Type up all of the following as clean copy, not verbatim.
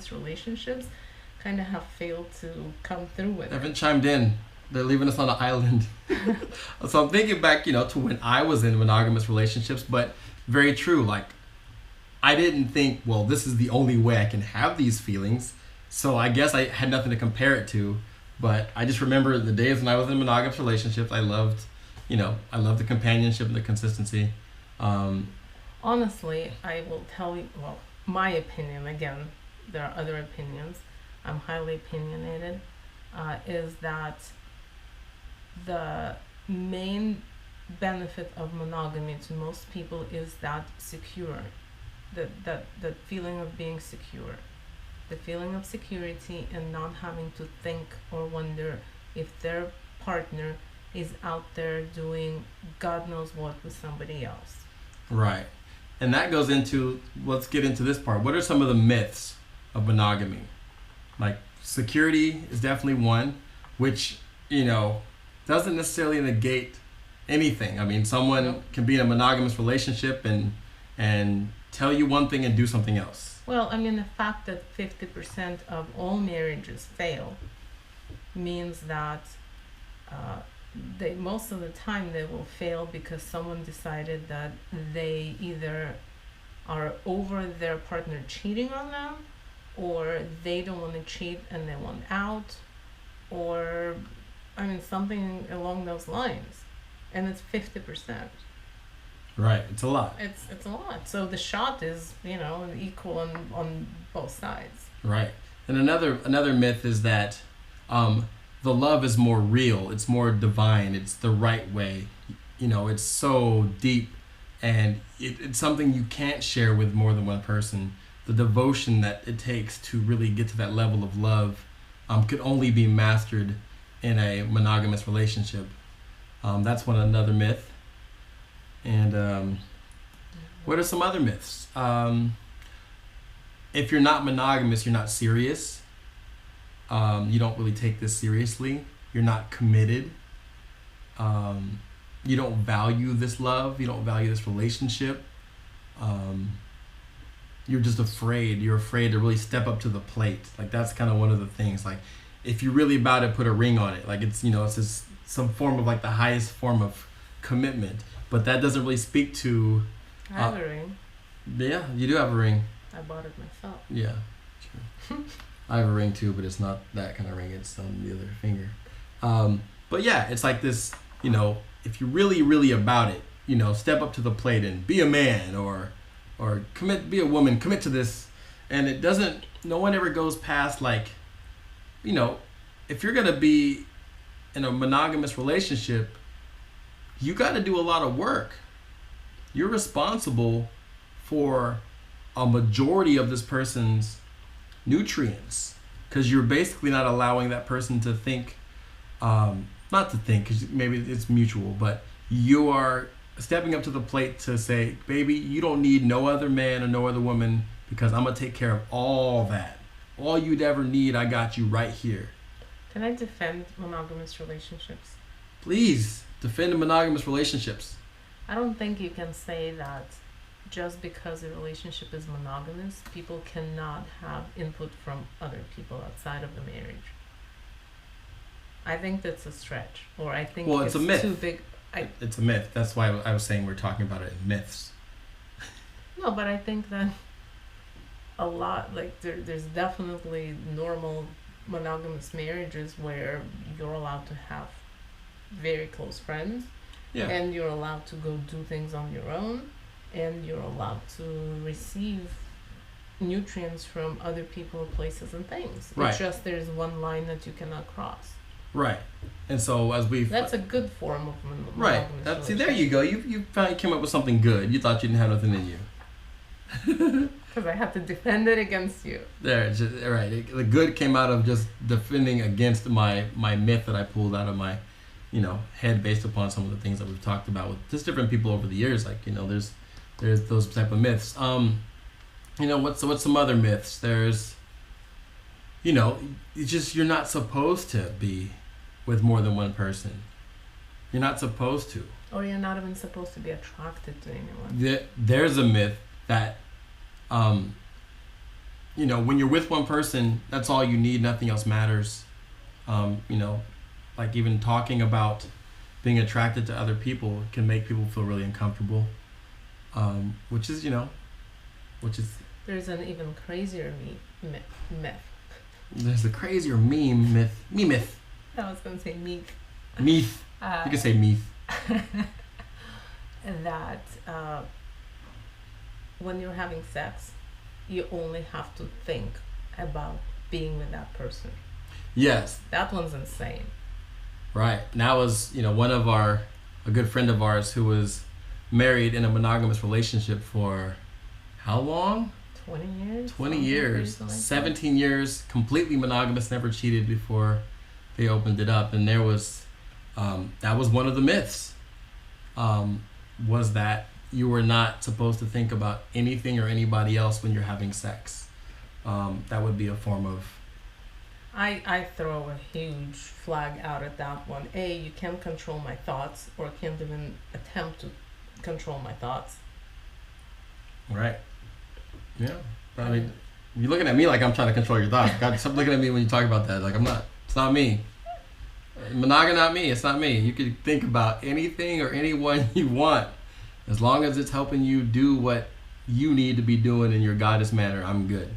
monogamous relationships kind of have failed to come through with They it. haven't chimed in. They're leaving us on an island. So I'm thinking back, to when I was in monogamous relationships, but very true. Like, I didn't think, well, this is the only way I can have these feelings. So I guess I had nothing to compare it to. But I just remember the days when I was in monogamous relationships. I loved the companionship and the consistency. Honestly, I will tell you, well, my opinion, again, there are other opinions, I'm highly opinionated, is that the main benefit of monogamy to most people is that secure, that feeling of being secure, the feeling of security and not having to think or wonder if their partner is out there doing God knows what with somebody else. Right. And that goes into, let's get into this part. What are some of the myths of monogamy? Like, security is definitely one, which, doesn't necessarily negate anything. I mean, someone can be in a monogamous relationship and tell you one thing and do something else. Well, I mean, the fact that 50% of all marriages fail means that most of the time they will fail because someone decided that they either are over their partner cheating on them, or they don't want to cheat and they want out, or something along those lines. And it's 50%. Right, it's a lot. It's a lot. So the shot is, equal on both sides. Right. And another myth is that the love is more real, it's more divine, it's the right way. It's so deep, and it's something you can't share with more than one person. The devotion that it takes to really get to that level of love could only be mastered in a monogamous relationship. That's another myth. And what are some other myths? If you're not monogamous, you're not serious. You don't really take this seriously. You're not committed. You don't value this love. You don't value this relationship. You're just afraid. You're afraid to really step up to the plate. Like, that's kind of one of the things. Like, if you're really about it, put a ring on it. Like, it's it's just some form of, like, the highest form of commitment. But that doesn't really speak to. I have a ring. Yeah, you do have a ring. I bought it myself. Yeah, true. I have a ring too, but it's not that kind of ring. It's on the other finger. But yeah, it's like this, if you're really, really about it, step up to the plate and be a man or commit, be a woman, commit to this. And it doesn't, no one ever goes past, like, if you're going to be in a monogamous relationship, you got to do a lot of work. You're responsible for a majority of this person's nutrients, because you're basically not allowing that person to think, not to think, because maybe it's mutual, but you are stepping up to the plate to say, baby, you don't need no other man or no other woman, because I'm going to take care of all that. All you'd ever need, I got you right here. Can I defend monogamous relationships? Please, defend monogamous relationships. I don't think you can say that just because a relationship is monogamous, people cannot have input from other people outside of the marriage. I think that's a stretch, or I think it's a myth. Too big. It's a myth. That's why I was saying we're talking about it in myths. No, but I think that a lot, like there's definitely normal monogamous marriages where you're allowed to have very close friends, and you're allowed to go do things on your own, and you're allowed to receive nutrients from other people, places, and things. Right. It's just there's one line that you cannot cross. Right. And so that's a good form of monogamous right. See, there you go. You finally came up with something good. You thought you didn't have nothing in you. Because I had to defend it against you. There, right. The good came out of just defending against my myth that I pulled out of my, head based upon some of the things that we've talked about with just different people over the years. Like, there's those type of myths. What's some other myths? There's, it's just you're not supposed to be with more than one person. You're not supposed to. Or you're not even supposed to be attracted to anyone. There's a myth that when you're with one person, that's all you need. Nothing else matters. Like even talking about being attracted to other people can make people feel really uncomfortable. Which is. There's an even crazier myth. There's a crazier myth. I was going to say myth. Myth. You can say myth. That when you're having sex, you only have to think about being with that person. Yes. That one's insane. Right. And that was, one of a good friend of ours who was married in a monogamous relationship for how long? 20 years. 20 years. Like 17 years, completely monogamous, never cheated before they opened it up. And there was, that was one of the myths, was that you were not supposed to think about anything or anybody else when you're having sex. That would be a form of... I throw a huge flag out at that one. You can't control my thoughts, or can't even attempt to control my thoughts. Right. Yeah. I mean, you're looking at me like I'm trying to control your thoughts. God, stop looking at me when you talk about that. Like, I'm not. It's not me. Monogamy, not me. It's not me. You can think about anything or anyone you want. As long as it's helping you do what you need to be doing in your goddess manner, I'm good.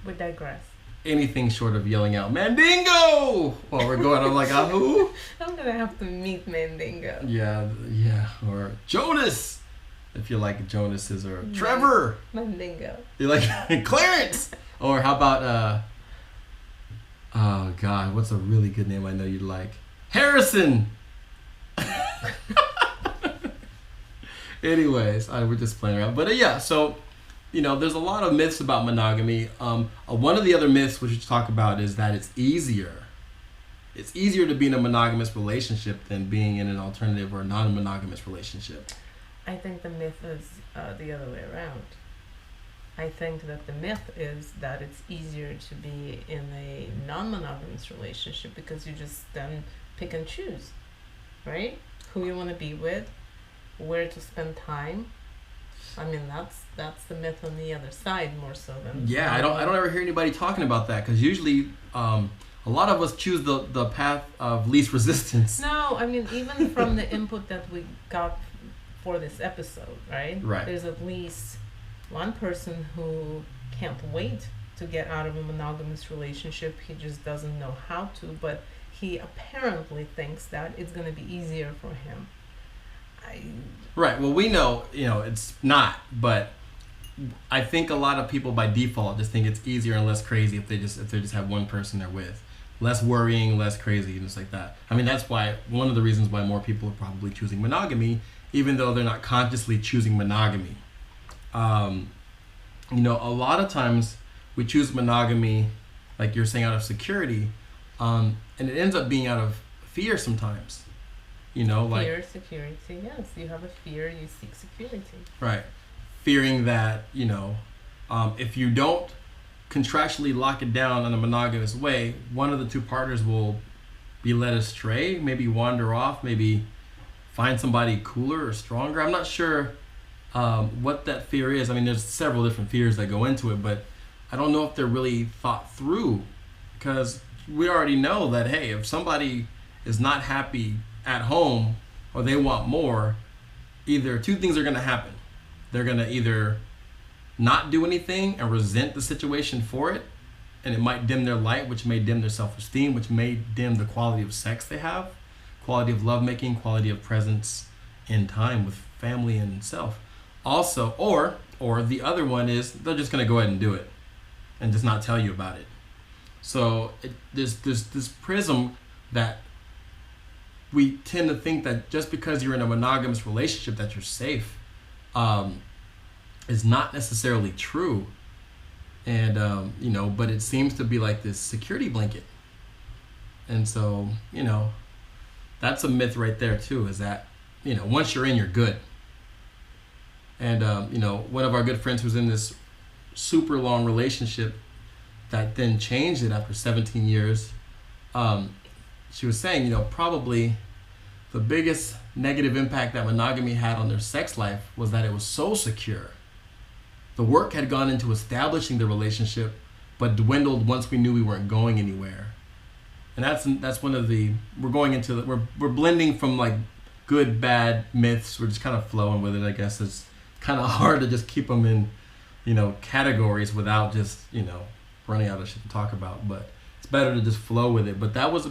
We digress. Anything short of yelling out Mandingo while we're going, I'm like, who? I'm gonna have to meet Mandingo. Yeah, or Jonas, if you like Jonas's, or Trevor. Mandingo. You like Clarence, or how about oh God, what's a really good name I know you'd like? Harrison. Anyways, we're just playing around, but yeah, so. There's a lot of myths about monogamy. One of the other myths which you talk about is that it's easier. It's easier to be in a monogamous relationship than being in an alternative or non-monogamous relationship. I think the myth is the other way around. I think that the myth is that it's easier to be in a non-monogamous relationship because you just then pick and choose, right? Who you want to be with, where to spend time. I mean, that's the myth on the other side more so than... Yeah, I don't ever hear anybody talking about that, because usually a lot of us choose the path of least resistance. No, I mean, even from the input that we got for this episode, right? Right. There's at least one person who can't wait to get out of a monogamous relationship. He just doesn't know how to, but he apparently thinks that it's going to be easier for him. Right. Well, we know, it's not, but I think a lot of people by default just think it's easier and less crazy if they just have one person they're with. Less worrying, less crazy, and just like that. I mean, that's why one of the reasons why more people are probably choosing monogamy, even though they're not consciously choosing monogamy. A lot of times we choose monogamy, like you're saying, out of security, and it ends up being out of fear sometimes. Fear, security, yes. You have a fear, you seek security. Right. Fearing that, if you don't contractually lock it down in a monogamous way, one of the two partners will be led astray, maybe wander off, maybe find somebody cooler or stronger. I'm not sure what that fear is. I mean, there's several different fears that go into it, but I don't know if they're really thought through, because we already know that, hey, if somebody is not happy at home or they want more, either two things are going to happen. They're going to either not do anything and resent the situation for it, and it might dim their light, which may dim their self-esteem, which may dim the quality of sex they have, quality of lovemaking, quality of presence in time with family and self. Also, or the other one is they're just going to go ahead and do it and just not tell you about it. So there's this prism that we tend to think that just because you're in a monogamous relationship that you're safe, is not necessarily true. And, but it seems to be like this security blanket. And so, that's a myth right there too, is that, once you're in, you're good. And, one of our good friends who's in this super long relationship that then changed it after 17 years, she was saying, probably the biggest negative impact that monogamy had on their sex life was that it was so secure. the work had gone into establishing the relationship, but dwindled once we knew we weren't going anywhere. And that's one of the we're blending from like good bad myths. We're just kind of flowing with it. I guess it's kind of hard to just keep them in, categories without just running out of shit to talk about. But it's better to just flow with it. But that was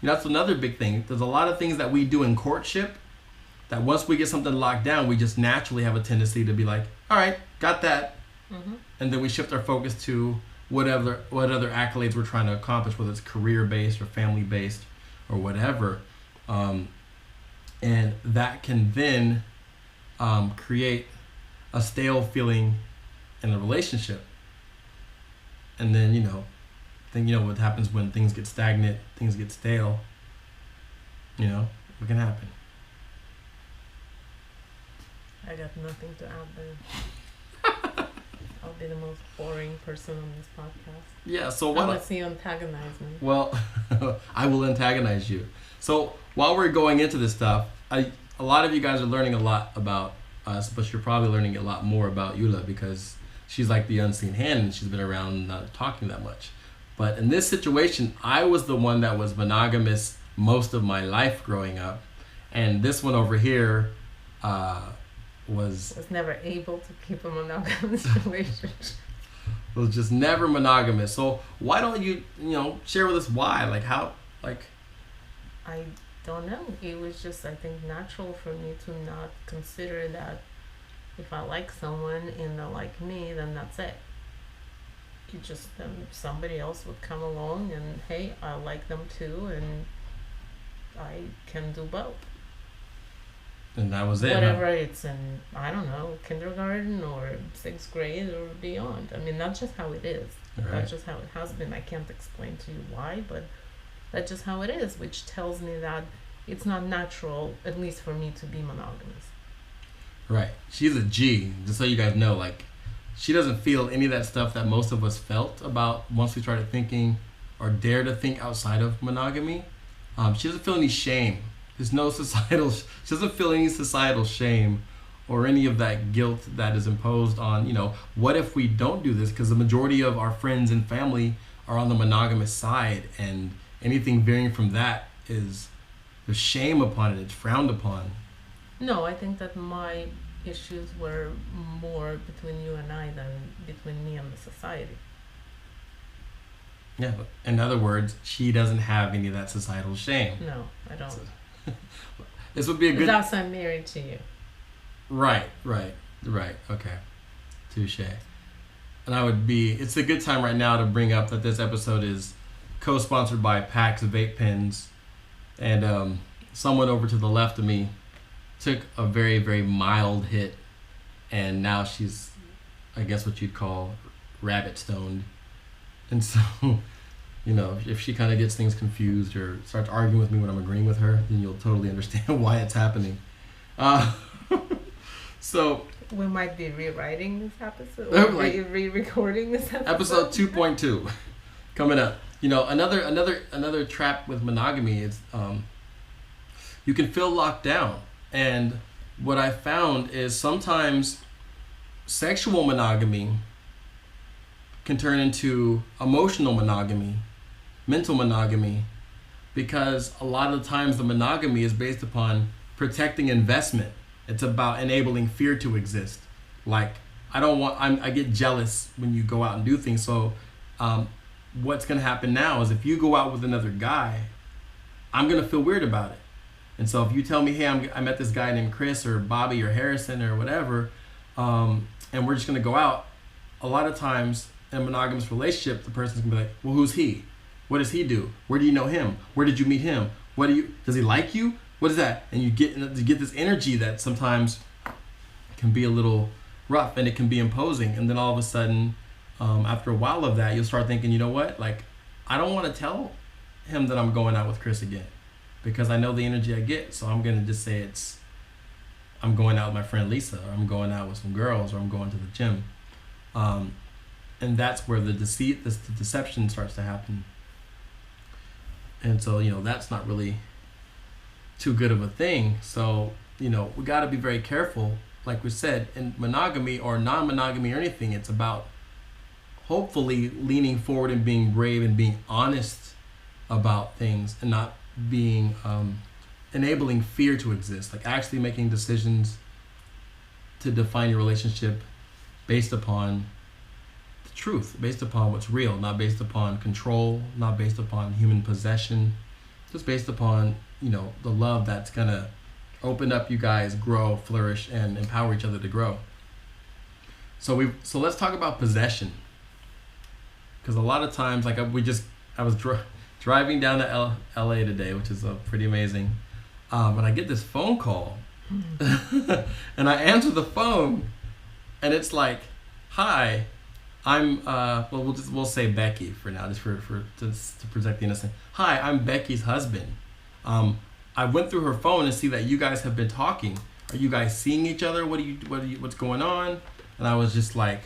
that's another big thing. There's a lot of things that we do in courtship that once we get something locked down, we just naturally have a tendency to be like, all right, got that. Mm-hmm. And then we shift our focus to what other accolades we're trying to accomplish, whether it's career-based or family-based or whatever. And that can then create a stale feeling in a relationship. And then, what happens when things get stagnant, things get stale, what can happen? I got nothing to add there. I'll be the most boring person on this podcast. Yeah, so what? Unless you antagonize me. Well, I will antagonize you. So while we're going into this stuff, a lot of you guys are learning a lot about us, but you're probably learning a lot more about Yula because she's like the unseen hand and she's been around not talking that much. But in this situation, I was the one that was monogamous most of my life growing up. And this one over here was never able to keep a monogamous relationship. Was just never monogamous. So why don't you, share with us why? Like how, like... I don't know. It was just, I think, natural for me to not consider that if I like someone and they like me, then that's it. It just, somebody else would come along and, hey, I like them too, and I can do both. And that was it. Whatever it's in, I don't know, kindergarten or 6th grade or beyond. I mean, that's just how it is. Right. That's just how it has been. I can't explain to you why, but that's just how it is, which tells me that it's not natural, at least for me, to be monogamous. Right. She's a G, just so you guys know. Like, she doesn't feel any of that stuff that most of us felt about once we started thinking or dare to think outside of monogamy. She doesn't feel any shame. There's no societal... She doesn't feel any societal shame or any of that guilt that is imposed on, what if we don't do this? Because the majority of our friends and family are on the monogamous side, and anything varying from that there's shame upon it. It's frowned upon. No, I think that my issues were more between you and I than between me and the society. Yeah, but in other words, she doesn't have any of that societal shame. No, I don't. This would be a good... Thus, I'm married to you. Right. Okay. Touche. And it's a good time right now to bring up that this episode is co-sponsored by PAX Vape Pens. And someone over to the left of me took a very, very mild hit. And now she's, I guess what you'd call rabbit stoned. And so, if she kind of gets things confused or starts arguing with me when I'm agreeing with her, then you'll totally understand why it's happening. So we might be rewriting this episode or re-recording this episode. Episode 2.2 coming up. Another trap with monogamy is you can feel locked down. And what I found is sometimes sexual monogamy can turn into emotional monogamy, mental monogamy, because a lot of the times the monogamy is based upon protecting investment. It's about enabling fear to exist. Like, I get jealous when you go out and do things. So what's going to happen now is if you go out with another guy, I'm going to feel weird about it. And so if you tell me, hey, I met this guy named Chris or Bobby or Harrison or whatever, and we're just going to go out, a lot of times in a monogamous relationship, the person's going to be like, well, who's he? What does he do? Where do you know him? Where did you meet him? Does he like you? What is that? And you get this energy that sometimes can be a little rough and it can be imposing. And then all of a sudden, after a while of that, you'll start thinking, you know what? Like, I don't want to tell him that I'm going out with Chris again because I know the energy I get. So I'm going to just say I'm going out with my friend Lisa, or I'm going out with some girls, or I'm going to the gym. And that's where the deception starts to happen. And so, that's not really too good of a thing. So, we got to be very careful like we said, in monogamy or non-monogamy or anything, it's about hopefully leaning forward and being brave and being honest about things and not being enabling fear to exist, like actually making decisions to define your relationship based upon the truth, based upon what's real, not based upon control, not based upon human possession, just based upon, the love that's gonna open up you guys, grow, flourish, and empower each other to grow. So let's talk about possession, because a lot of times, like I was driving down to LA today, which is pretty amazing, and I get this phone call, and I answer the phone, and it's like, "Hi, I'm we'll say Becky for now, just to protect the innocent. Hi, I'm Becky's husband. I went through her phone and see that you guys have been talking. Are you guys seeing each other? What's going on?" And I was just like,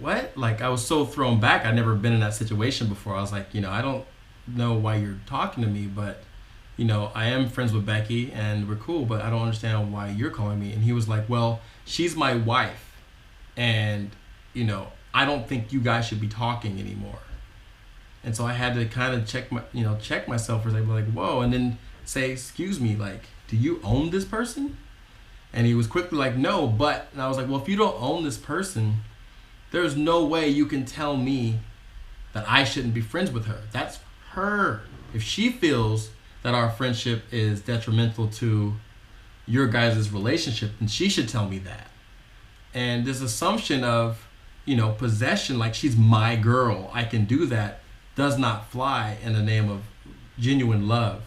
what? Like, I was so thrown back. I'd never been in that situation before. I was like, I don't know why you're talking to me, but I am friends with Becky and we're cool, but I don't understand why you're calling me. And he was like, well, she's my wife, and I don't think you guys should be talking anymore. And so I had to kind of check myself for a second, like, whoa, and then say, excuse me, like, do you own this person? And he was quickly like, no, but, and I was like, well, if you don't own this person, there's no way you can tell me that I shouldn't be friends with her. That's her. If she feels that our friendship is detrimental to your guys' relationship, then she should tell me that. And this assumption of, possession, like she's my girl, I can do that, does not fly in the name of genuine love.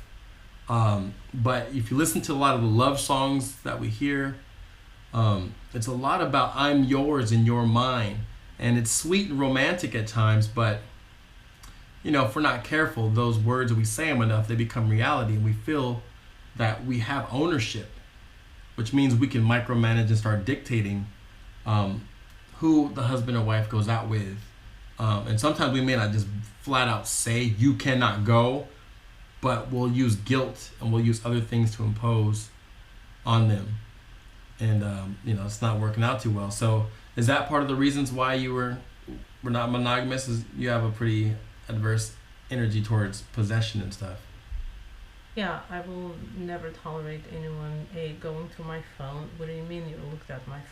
But if you listen to a lot of the love songs that we hear, it's a lot about I'm yours and you're mine. And it's sweet and romantic at times, but if we're not careful, those words, we say them enough, they become reality, and we feel that we have ownership, which means we can micromanage and start dictating who the husband or wife goes out with. And sometimes we may not just flat out say you cannot go, but we'll use guilt and we'll use other things to impose on them. And it's not working out too well. So is that part of the reasons why you were not monogamous? Is you have a pretty adverse energy towards possession and stuff? Yeah, I will never tolerate anyone going to my phone. What do you mean you looked at my phone?